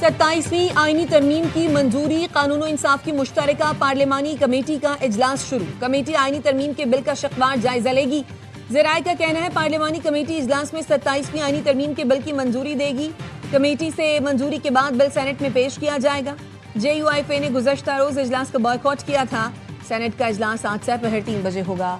27ویں آئینی ترمیم کی منظوری، قانون و انصاف کی مشترکہ پارلیمانی کمیٹی کا اجلاس شروع۔ کمیٹی آئینی ترمیم کے بل کا شقوار جائزہ لے گی۔ ذرائع کا کہنا ہے پارلیمانی کمیٹی اجلاس میں 27ویں آئینی ترمیم کے بل کی منظوری دے گی۔ کمیٹی سے منظوری کے بعد بل سینٹ میں پیش کیا جائے گا۔ JUIFA نے گزشتہ روز اجلاس کا بائیکاٹ کیا تھا۔ سینٹ کا اجلاس آج دوپہر 3 بجے ہوگا۔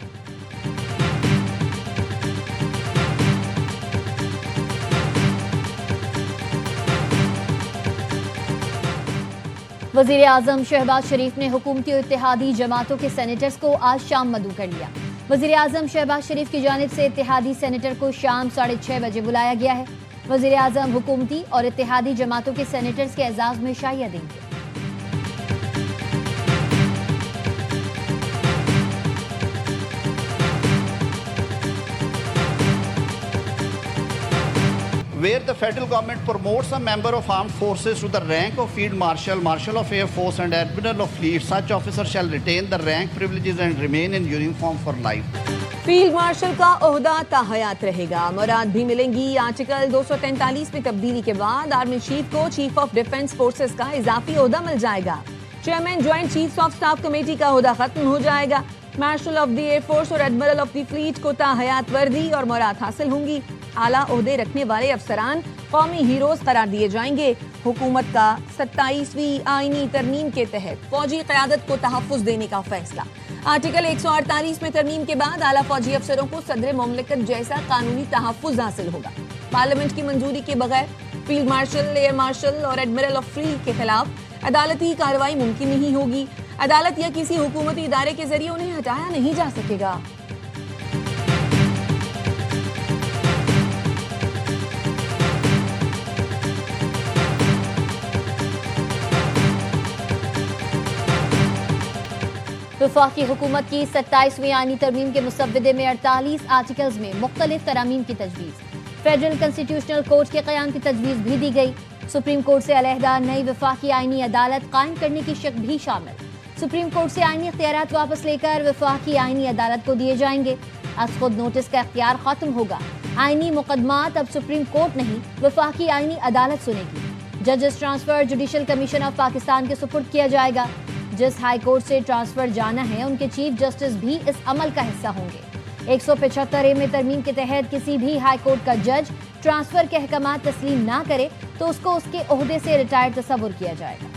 وزیر اعظم شہباز شریف نے حکومتی و اتحادی جماعتوں کے سینیٹرز کو آج شام مدعو کر لیا۔ وزیر اعظم شہباز شریف کی جانب سے اتحادی سینیٹر کو شام 6:30 بجے بلایا گیا ہے۔ وزیر اعظم حکومتی اور اتحادی جماعتوں کے سینیٹرز کے اعزاز میں شائعہ دیں گے۔ where the federal government promotes a member of armed forces to the rank of Field Marshal, Marshal of Air Force and Admiral of Fleet, such officer shall retain the rank privileges and remain in uniform for life. Field marshal کا عہدہ تاحیات رہے گا، مراد بھی ملیں گی۔ Article 243 میں تبدیلی کے بعد آرمی چیف کو چیف آف ڈیفنس فورسز کا اضافی عہدہ مل جائے گا۔ Chairman joint chiefs of staff committee کا عہدہ ختم ہو جائے گا۔ Marshal of the air force اور ایڈمرل آف دی فلیٹ کو تاحیات وردی اور مراد حاصل ہوں گی۔ اعلیٰ عہدے رکھنے والے افسران قومی ہیروز قرار دیے جائیں گے۔ حکومت کا 27ویں آئینی ترمیم کے تحت فوجی قیادت کو تحفظ دینے کا فیصلہ۔ آرٹیکل 148 میں ترمیم کے بعد اعلیٰ فوجی افسروں کو صدر مملکت جیسا قانونی تحفظ حاصل ہوگا۔ پارلیمنٹ کی منظوری کے بغیر فیلڈ مارشل، ایئر مارشل اور ایڈمرل آف فلیٹ کے خلاف عدالتی کارروائی ممکن نہیں ہوگی۔ عدالت یا کسی حکومتی ادارے کے ذریعے انہیں ہٹایا نہیں جا سکے گا۔ وفاقی حکومت کی 27ویں آئینی ترمیم کے مسودے میں 48 آرٹیکلز میں مختلف ترامیم کی تجویز۔ فیڈرل کنسٹیٹیوشنل کورٹ کے قیام کی تجویز بھی دی گئی۔ سپریم کورٹ سے علیحدہ نئی وفاقی آئینی عدالت قائم کرنے کی شق بھی شامل۔ سپریم کورٹ سے آئینی اختیارات واپس لے کر وفاقی آئینی عدالت کو دیے جائیں گے۔ از خود نوٹس کا اختیار ختم ہوگا۔ آئینی مقدمات اب سپریم کورٹ نہیں، وفاقی آئینی عدالت سنے گی۔ ججز transfer judicial commission of Pakistan کے سپرد کیا جائے گا۔ جس ہائی کورٹ سے ٹرانسفر جانا ہے ان کے چیف جسٹس بھی اس عمل کا حصہ ہوں گے۔ 175A میں ترمیم کے تحت کسی بھی ہائی کورٹ کا جج ٹرانسفر کے احکامات تسلیم نہ کرے تو اس کو اس کے عہدے سے ریٹائر تصور کیا جائے گا۔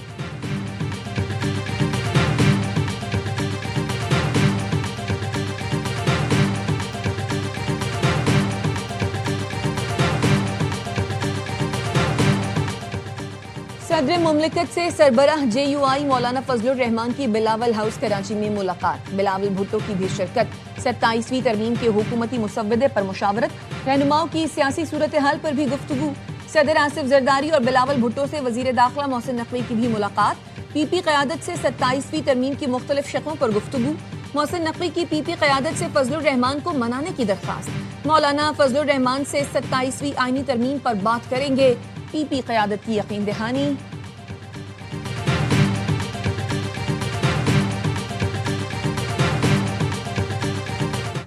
صدر مملکت سے سربراہ JUI مولانا فضل الرحمان کی بلاول ہاؤس کراچی میں ملاقات۔ بلاول بھٹو کی بھی شرکت۔ 27ویں ترمیم کے حکومتی مسودے پر مشاورت، رہنماؤں کی سیاسی صورتحال پر بھی گفتگو۔ صدر آصف زرداری اور بلاول بھٹو سے وزیر داخلہ محسن نقوی کی بھی ملاقات۔ PP قیادت سے 27ویں ترمیم کی مختلف شقوں پر گفتگو۔ محسن نقوی کی PP قیادت سے فضل الرحمان کو منانے کی درخواست۔ مولانا فضل الرحمان سے 27ویں آئینی ترمیم پر بات کریں گے۔ PP قیادت کی یقین دہانی۔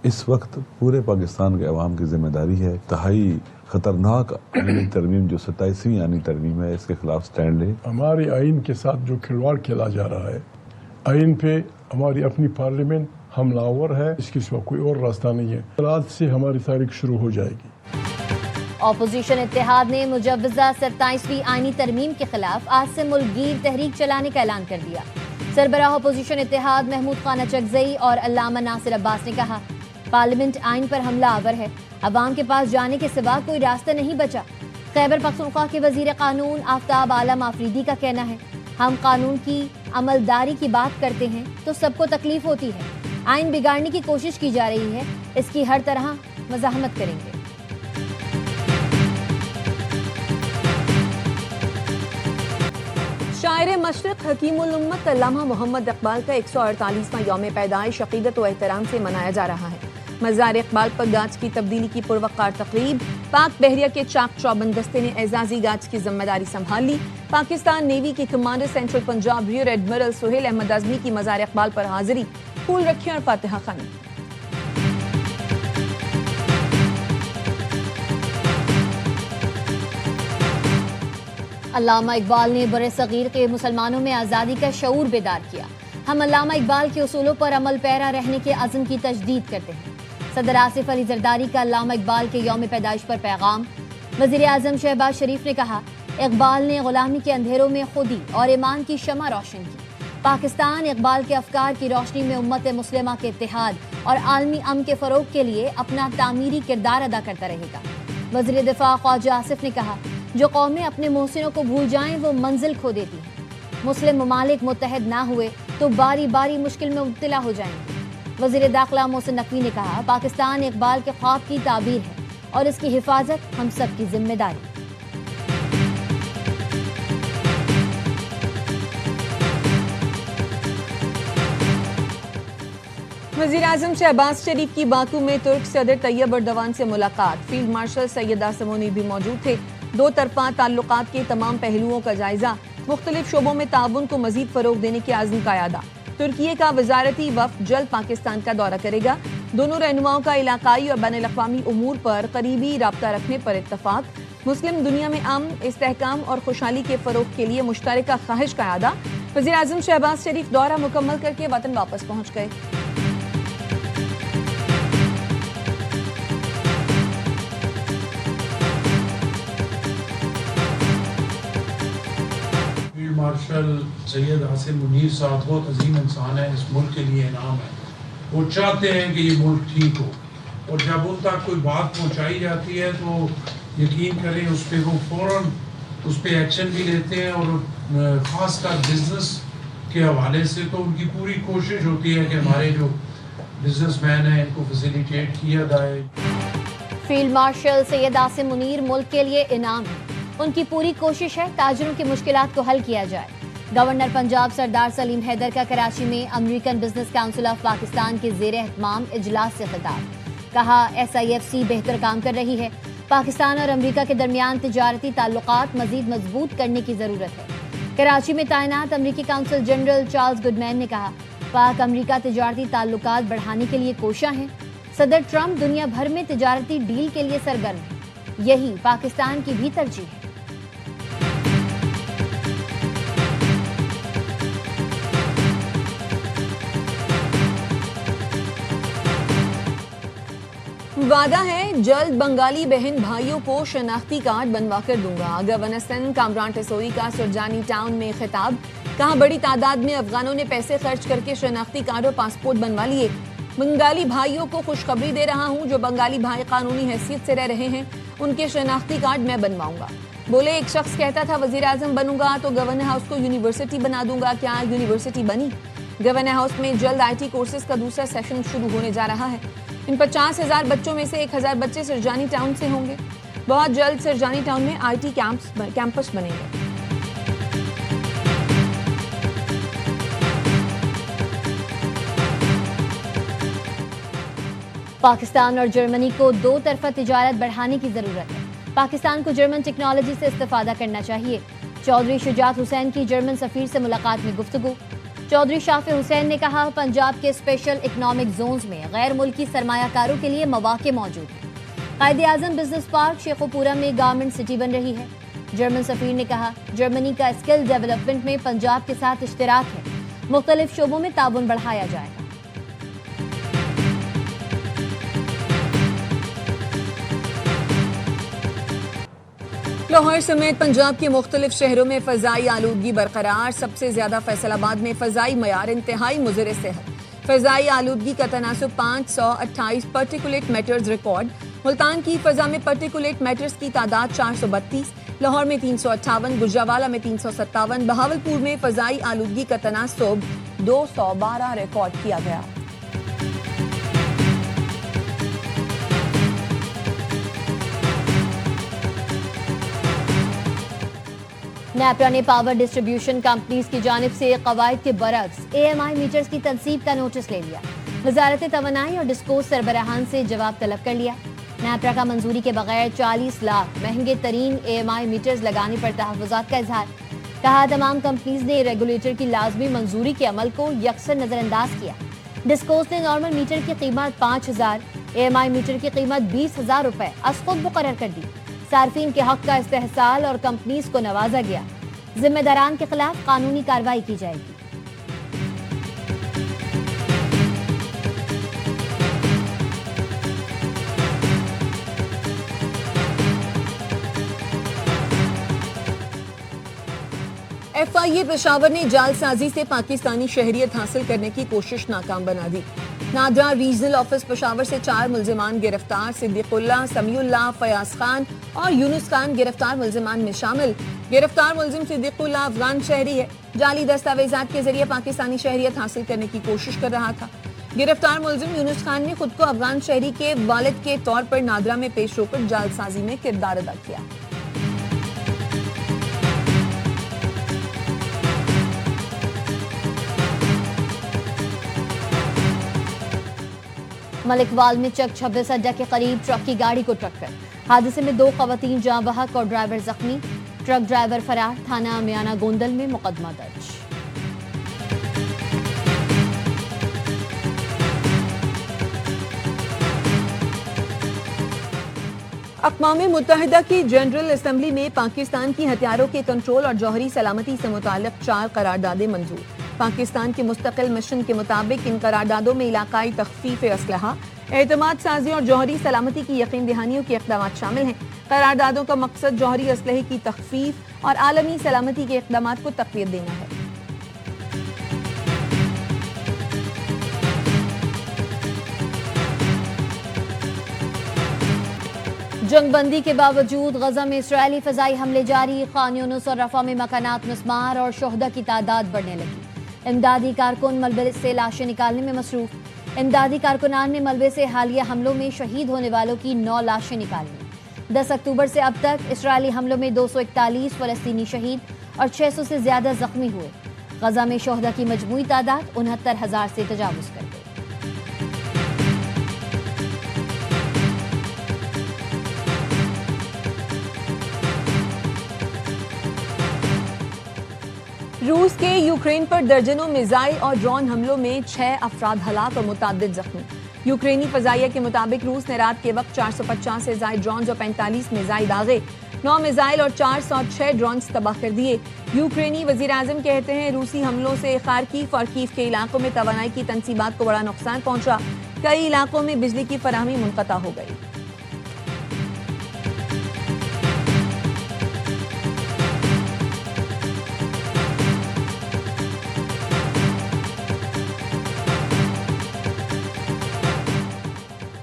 اس وقت پورے پاکستان کے عوام کی ذمہ داری ہے انتہائی خطرناک آئینی ترمیم جو 27ویں آئینی ترمیم ہے اس کے خلاف سٹینڈ لے۔ ہمارے آئین کے ساتھ جو کھلواڑ کھیلا جا رہا ہے، آئین پہ ہماری اپنی پارلیمنٹ حملہ آور ہے، اس کے سوا کوئی اور راستہ نہیں ہے۔ رات سے ہماری تاریخ شروع ہو جائے گی۔ اپوزیشن اتحاد نے مجوزہ 27ویں آئینی ترمیم کے خلاف آج سے ملک گیر تحریک چلانے کا اعلان کر دیا۔ سربراہ اپوزیشن اتحاد محمود خان اچکزئی اور علامہ ناصر عباس نے کہا پارلیمنٹ آئین پر حملہ آور ہے، عوام کے پاس جانے کے سوا کوئی راستہ نہیں بچا۔ خیبر پختونخوا کے وزیر قانون آفتاب عالم آفریدی کا کہنا ہے ہم قانون کی عملداری کی بات کرتے ہیں تو سب کو تکلیف ہوتی ہے، آئین بگاڑنے کی کوشش کی جا رہی ہے، اس کی ہر طرح مزاحمت کریں گے۔ شاعر مشرق حکیم الامت علامہ محمد اقبال کا 148واں یوم پیدائش عقیدت و احترام سے منایا جا رہا ہے۔ مزار اقبال پر گاج کی تبدیلی کی پروقار تقریب۔ پاک بحریہ کے چاک چوبند دستے نے اعزازی گاج کی ذمہ داری سنبھال لی۔ پاکستان نیوی کے commander central Punjab rear admiral Sohail Ahmed Azmi کی مزار اقبال پر حاضری، پھول رکھے اور فاتحہ خوانی۔ علامہ اقبال نے برصغیر کے مسلمانوں میں آزادی کا شعور بیدار کیا. ہم علامہ اقبال کے اصولوں پر عمل پیرا رہنے کے عزم کی تجدید کرتے ہیں. صدر آصف علی زرداری کا علامہ اقبال کے یوم پیدائش پر پیغام. وزیر اعظم شہباز شریف نے کہا اقبال نے غلامی کے اندھیروں میں خودی اور ایمان کی شمع روشن کی. پاکستان اقبال کے افکار کی روشنی میں امت مسلمہ کے اتحاد اور عالمی امن کے فروغ کے لیے اپنا تعمیری کردار ادا کرتا رہے گا. وزیر دفاع خواجہ آصف نے کہا جو قومیں اپنے محسنوں کو بھول جائیں وہ منزل کھو دیتی ہیں. مسلم ممالک متحد نہ ہوئے تو باری باری مشکل میں مبتلا ہو جائیں گے. وزیر داخلہ محسن نقوی نے کہا پاکستان اقبال کے خواب کی تعبیر ہے اور اس کی حفاظت ہم سب کی ذمہ داری. وزیر اعظم شہباز شریف کی باکو میں ترک صدر طیب ایردوان سے ملاقات. فیلڈ مارشل سید آسمونی بھی موجود تھے. دو طرفہ تعلقات کے تمام پہلوؤں کا جائزہ. مختلف شعبوں میں تعاون کو مزید فروغ دینے کے عزم کا اعادہ. ترکیے کا وزارتی وفد جلد پاکستان کا دورہ کرے گا. دونوں رہنماؤں کا علاقائی اور بین الاقوامی امور پر قریبی رابطہ رکھنے پر اتفاق. مسلم دنیا میں امن، استحکام اور خوشحالی کے فروغ کے لیے مشترکہ خواہش کا اعادہ. وزیر اعظم شہباز شریف دورہ مکمل کر کے وطن واپس پہنچ گئے. مارشل سید آصف منیر صاحب بہت عظیم انسان ہے. اس ملک کے لیے انعام ہے. وہ چاہتے ہیں کہ یہ ملک ٹھیک ہو اور جب ان تک کوئی بات پہنچائی جاتی ہے تو یقین کریں اس پہ وہ فوراً اس پہ ایکشن بھی لیتے ہیں. اور خاص کر بزنس کے حوالے سے تو ان کی پوری کوشش ہوتی ہے کہ ہمارے جو بزنس مین ہیں ان کو فیسیلیٹیٹ کیا جائے. فیلڈ مارشل سید آصف منیر ملک کے لیے انعام ہے. ان کی پوری کوشش ہے تاجروں کی مشکلات کو حل کیا جائے. گورنر پنجاب سردار سلیم حیدر کا کراچی میں American business council of Pakistan کے زیر اہتمام اجلاس سے خطاب. کہا SIFC بہتر کام کر رہی ہے. پاکستان اور امریکہ کے درمیان تجارتی تعلقات مزید مضبوط کرنے کی ضرورت ہے. کراچی میں تعینات امریکی کونسل جنرل چارلز گڈمین نے کہا پاک امریکہ تجارتی تعلقات بڑھانے کے لیے کوشاں ہیں. صدر ٹرمپ دنیا بھر میں تجارتی ڈیل کے لیے سرگرم ہیں. یہی پاکستان کی بھی ترجیح ہے. وعدہ ہے جلد بنگالی بہن بھائیوں کو شناختی کارڈ بنوا کر دوں گا. گورنر سندھ کامران ٹیسوری کا سرجانی ٹاؤن میں خطاب. کہا بڑی تعداد میں افغانوں نے پیسے خرچ کر کے شناختی کارڈ اور پاسپورٹ بنوا لیے. بنگالی بھائیوں کو خوشخبری دے رہا ہوں جو بنگالی بھائی قانونی حیثیت سے رہ رہے ہیں ان کے شناختی کارڈ میں بنواؤں گا. بولے ایک شخص کہتا تھا وزیر اعظم بنوں گا تو گورنر ہاؤس کو یونیورسٹی بنا دوں گا. کیا یونیورسٹی بنی؟ گورنر ہاؤس میں جلد IT کورسز کا دوسرا سیشن شروع ہونے جا رہا ہے. ان 50,000 بچوں میں سے 1,000 بچے سرجانی ٹاؤن سے ہوں گے. بہت جلد سرجانی ٹاؤن میں IT کیمپس بنے گے. پاکستان اور جرمنی کو دو طرفہ تجارت بڑھانے کی ضرورت ہے. پاکستان کو جرمن ٹیکنالوجی سے استفادہ کرنا چاہیے. چودھری شجاعت حسین کی جرمن سفیر سے ملاقات میں گفتگو. چودھری شافع حسین نے کہا پنجاب کے اسپیشل اکنامک زونز میں غیر ملکی سرمایہ کاروں کے لیے مواقع موجود ہیں. قائد اعظم بزنس پارک شیخوپورہ میں گارمنٹ سٹی بن رہی ہے. جرمن سفیر نے کہا جرمنی کا اسکل ڈیولپمنٹ میں پنجاب کے ساتھ اشتراک ہے. مختلف شعبوں میں تعاون بڑھایا جائے گا. لاہور سمیت پنجاب کے مختلف شہروں میں فضائی آلودگی برقرار. سب سے زیادہ فیصل آباد میں فضائی معیار انتہائی مضر صحت. فضائی آلودگی کا تناسب 528 پارٹیکولیٹ میٹرز ریکارڈ. ملتان کی فضا میں پارٹیکولیٹ میٹرز کی تعداد 432. لاہور میں 358, گجرانوالہ میں 357, بہاولپور میں فضائی آلودگی کا تناسب 212 ریکارڈ کیا گیا. نیپرا نے پاور ڈسٹریبیوشن کمپنیز کی جانب سے قواعد کے برعکس AMI میٹرز کی تنصیب کا نوٹس لے لیا. وزارت توانائی اور ڈسکوز سربراہان سے جواب طلب کر لیا. نیپرا کا منظوری کے بغیر 40 لاکھ مہنگے ترین AMI میٹرز لگانے پر تحفظات کا اظہار. کہا تمام کمپنیز نے ریگولیٹر کی لازمی منظوری کے عمل کو یکسر نظر انداز کیا. ڈسکوز نے نارمل میٹر کی قیمت 5,000, AMI میٹر کی قیمت 20,000 روپے از خود مقرر کر دی. صارفین کے حق کا استحصال اور کمپنیز کو نوازا گیا. ذمہ داران کے خلاف قانونی کارروائی کی جائے گی. FIA پشاور نے جعل سازی سے پاکستانی شہریت حاصل کرنے کی کوشش ناکام بنا دی. نادرا ریجنل آفس پشاور سے 4 ملزمان گرفتار. صدیق اللہ، سمیع اللہ، فیاض خان اور یونس خان گرفتار ملزمان میں شامل. گرفتار ملزم صدیق اللہ افغان شہری ہے. جعلی دستاویزات کے ذریعے پاکستانی شہریت حاصل کرنے کی کوشش کر رہا تھا. گرفتار ملزم یونس خان نے خود کو افغان شہری کے والد کے طور پر نادرا میں پیش ہو کر جعل سازی میں کردار ادا کیا. ملک وال میں چک 26 اڈہ کے قریب ٹرک کی گاڑی کو ٹکر. حادثے میں 2 خواتین جاں بحق اور ڈرائیور زخمی. ٹرک ڈرائیور فرار. تھانہ میانہ گوندل میں مقدمہ درج. اقوام متحدہ کی جنرل اسمبلی میں پاکستان کی ہتھیاروں کے کنٹرول اور جوہری سلامتی سے متعلق 4 قراردادیں منظور. پاکستان کے مستقل مشن کے مطابق ان قراردادوں میں علاقائی تخفیف اسلحہ، اعتماد سازی اور جوہری سلامتی کی یقین دہانیوں کے اقدامات شامل ہیں. قراردادوں کا مقصد جوہری اسلحے کی تخفیف اور عالمی سلامتی کے اقدامات کو تقویت دینا ہے. جنگ بندی کے باوجود غزہ میں اسرائیلی فضائی حملے جاری. خان یونس اور رفح میں مکانات مسمار اور شہداء کی تعداد بڑھنے لگی. امدادی کارکن ملبے سے لاشیں نکالنے میں مصروف. امدادی کارکنان نے ملبے سے حالیہ حملوں میں شہید ہونے والوں کی 9 لاشیں نکالی. 10 اکتوبر سے اب تک اسرائیلی حملوں میں 241 فلسطینی شہید اور 600 سے زیادہ زخمی ہوئے. غزہ میں شہداء کی مجموعی تعداد 69,000 سے تجاوز کر گئی. روس کے یوکرین پر درجنوں میزائل اور ڈرون حملوں میں 6 افراد ہلاک اور متعدد زخمی. یوکرینی فضائیہ کے مطابق روس نے رات کے وقت 450 سے زائد ڈرونز اور 45 میزائل داغے. 9 میزائل اور 406 ڈرونز تباہ کر دیے. یوکرینی وزیر اعظم کہتے ہیں روسی حملوں سے خارکیف اور کیف کے علاقوں میں توانائی کی تنصیبات کو بڑا نقصان پہنچا. کئی علاقوں میں بجلی کی فراہمی منقطع ہو گئی.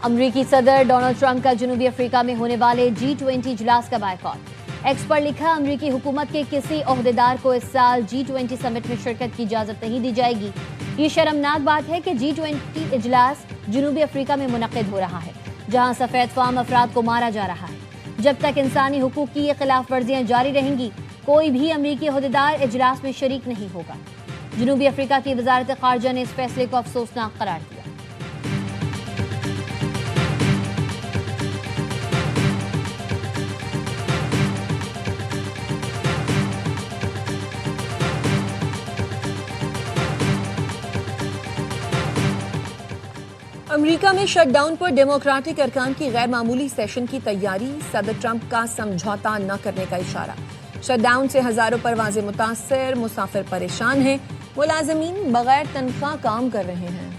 امریکی صدر ڈونلڈ ٹرمپ کا جنوبی افریقہ میں ہونے والے G20 اجلاس کا بائیکاٹ. ایکس پر لکھا امریکی حکومت کے کسی عہدیدار کو اس سال G20 سمٹ میں شرکت کی اجازت نہیں دی جائے گی. یہ شرمناک بات ہے کہ G20 اجلاس جنوبی افریقہ میں منعقد ہو رہا ہے جہاں سفید فام افراد کو مارا جا رہا ہے. جب تک انسانی حقوق کی یہ خلاف ورزیاں جاری رہیں گی کوئی بھی امریکی عہدیدار اجلاس میں شریک نہیں ہوگا. جنوبی افریقہ کی وزارت خارجہ نے اس فیصلے کو افسوسناک قرار دیا. امریکہ میں شٹ ڈاؤن پر ڈیموکریٹک ارکان کی غیر معمولی سیشن کی تیاری. صدر ٹرمپ کا سمجھوتا نہ کرنے کا اشارہ. شٹ ڈاؤن سے ہزاروں پروازیں متاثر، مسافر پریشان ہیں، ملازمین بغیر تنخواہ کام کر رہے ہیں.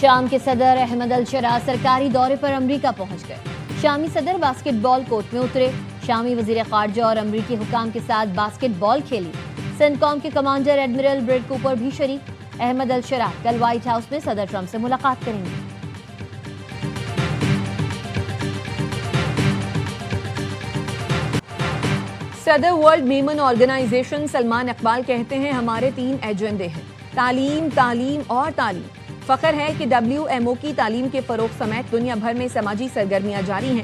شام کے صدر احمد الشرا سرکاری دورے پر امریکہ پہنچ گئے. شامی صدر باسکٹ بال کورٹ میں اترے. شامی وزیر خارجہ اور امریکی حکام کے ساتھ باسکٹ بال کھیلی. سینٹکام کے کمانڈر ایڈمرل بریڈ کوپر بھی شریک. احمد الشرا کل وائٹ ہاؤس میں صدر ٹرمپ سے ملاقات کریں گے. صدر ورلڈ میمن آرگنائزیشن سلمان اقبال کہتے ہیں ہمارے 3 ایجنڈے ہیں: تعلیم، تعلیم اور تعلیم. فخر ہے کہ WMO کی تعلیم کے فروغ سمیت دنیا بھر میں سماجی سرگرمیاں جاری ہیں.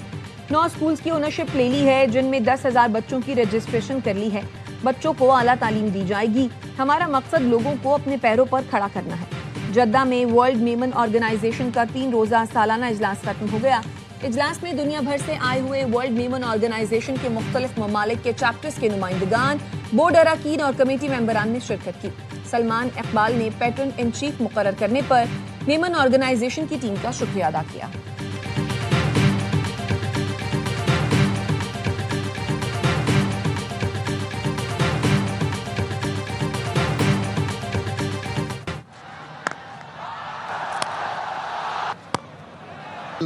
9 اسکولز کی اونرشپ لے لی ہے جن میں 10,000 بچوں کی رجسٹریشن کر لی ہے. بچوں کو اعلیٰ تعلیم دی جائے گی. ہمارا مقصد لوگوں کو اپنے پیروں پر کھڑا کرنا ہے. جدہ میں ورلڈ میمن آرگنائزیشن کا 3 روزہ سالانہ اجلاس ختم ہو گیا. اجلاس میں دنیا بھر سے آئے ہوئے ورلڈ میمن آرگنائزیشن کے مختلف ممالک کے چیپٹرز کے نمائندگان، بورڈ اراکین اور کمیٹی ممبران نے شرکت کی. سلمان اقبال نے پیٹرن ان چیف مقرر کرنے پر میمن آرگنائزیشن کی ٹیم کا شکریہ ادا کیا.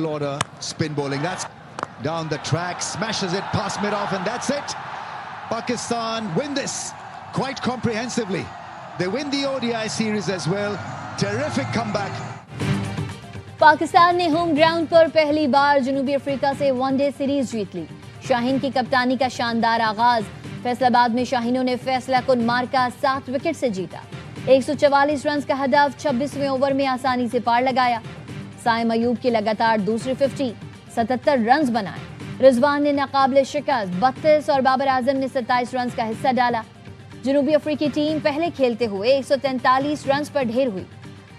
Order spin bowling, that's down the track, smashes it past mid-off, and that's it. Pakistan win this quite comprehensively. They win the ODI series as well. Terrific comeback. Pakistan نے home ground پر پہلی بار جنوبی افریقہ سے one day series جیت لی. شاہین کی کپتانی کا شاندار آغاز. فیصل آباد میں شاہینوں نے فیصلہ کن مارکا 7 وکٹ سے جیتا. 144 رنز کا ہدف 26ویں اوور میں آسانی سے پار لگایا. سائم ایوب کی لگاتار دوسری 50 77 رنز بنائے. رضوان نے ناقابل شکست 32 اور بابر اعظم نے 27 رنز کا حصہ ڈالا. جنوبی افریقی ٹیم پہلے کھیلتے ہوئے 143 رنز پر ڈھیر ہوئی.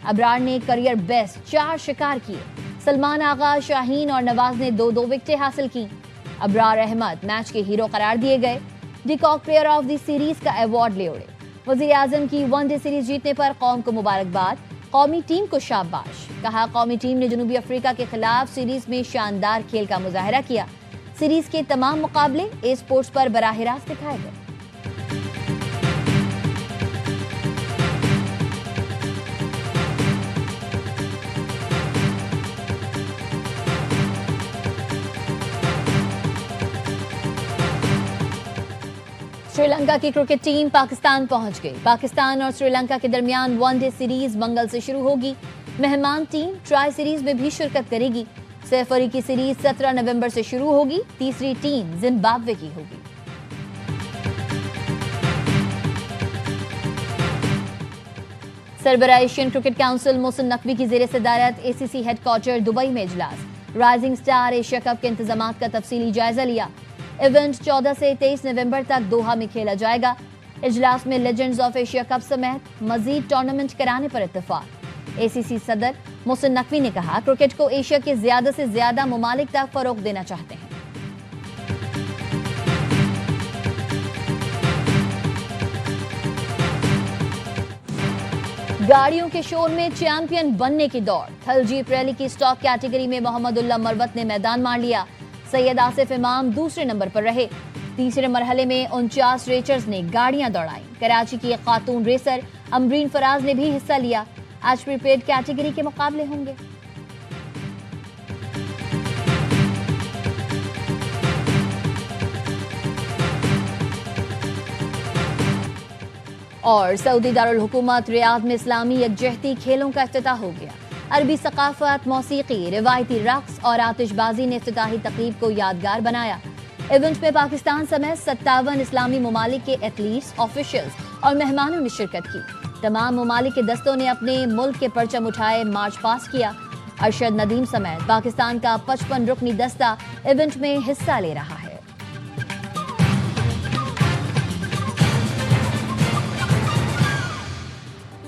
ابرار نے کریئر بیسٹ 4 شکار کیے. سلمان آغا، شاہین اور نواز نے 2 وکٹیں حاصل کی. ابرار احمد میچ کے ہیرو قرار دیے گئے. ڈی کاک پلیئر آف دی سیریز کا ایوارڈ لے اڑے. وزیر اعظم کی ون ڈے سیریز جیتنے پر قوم کو مبارکباد. قومی ٹیم کو شاباش. کہا قومی ٹیم نے جنوبی افریقہ کے خلاف سیریز میں شاندار کھیل کا مظاہرہ کیا. سیریز کے تمام مقابلے اے اسپورٹس پر براہ راست دکھائے گئے. سری لنکا کی کرکٹ ٹیم پاکستان پہنچ گئی. پاکستان اور سری لنکا کے درمیان ون ڈے سیریز منگل سے شروع ہوگی. مہمان ٹیم ٹرائی سیریز میں بھی شرکت کرے گی. سیفری کی سیریز 17 نومبر سے شروع ہوگی. تیسری ٹیم زمبابوے کی ہوگی. سربراہ Asian cricket council Mohsin Naqvi کی زیر صدارت اے سی سی ہیڈ کوارٹر دبئی میں اجلاس. رائزنگ سٹار ایشیا کپ کے انتظامات کا تفصیلی جائزہ لیا. ایونٹ 14 سے 23 نومبر تک دوحہ میں کھیلا جائے گا. اجلاس میں لیجنڈز آف ایشیا کپ سمیت مزید ٹورنامنٹ کرانے پر اتفاق. اے سی سی صدر محسن نقوی نے کہا کرکٹ کو ایشیا کے زیادہ سے زیادہ ممالک تک فروغ دینا چاہتے ہیں. گاڑیوں کے شور میں چیمپئن بننے کی دوڑ. تھل جیپ ریلی کی سٹاک کیٹیگری میں محمد اللہ مروت نے میدان مار لیا. سید آصف امام دوسرے نمبر پر رہے. تیسرے مرحلے میں 49 ریسرز نے گاڑیاں دوڑائیں. کراچی کی ایک خاتون ریسر امبرین فراز نے بھی حصہ لیا. آج پریپیڈ کیٹیگری کے مقابلے ہوں گے. اور سعودی دارالحکومت ریاض میں اسلامی یکجہتی کھیلوں کا افتتاح ہو گیا. عربی ثقافت، موسیقی، روایتی رقص اور آتش بازی نے افتتاحی تقریب کو یادگار بنایا. ایونٹ میں پاکستان سمیت 57 اسلامی ممالک کے ایتھلیٹس، آفیشلز اور مہمانوں نے شرکت کی. تمام ممالک کے دستوں نے اپنے ملک کے پرچم اٹھائے مارچ پاس کیا. ارشد ندیم سمیت پاکستان کا 55 رکنی دستہ ایونٹ میں حصہ لے رہا.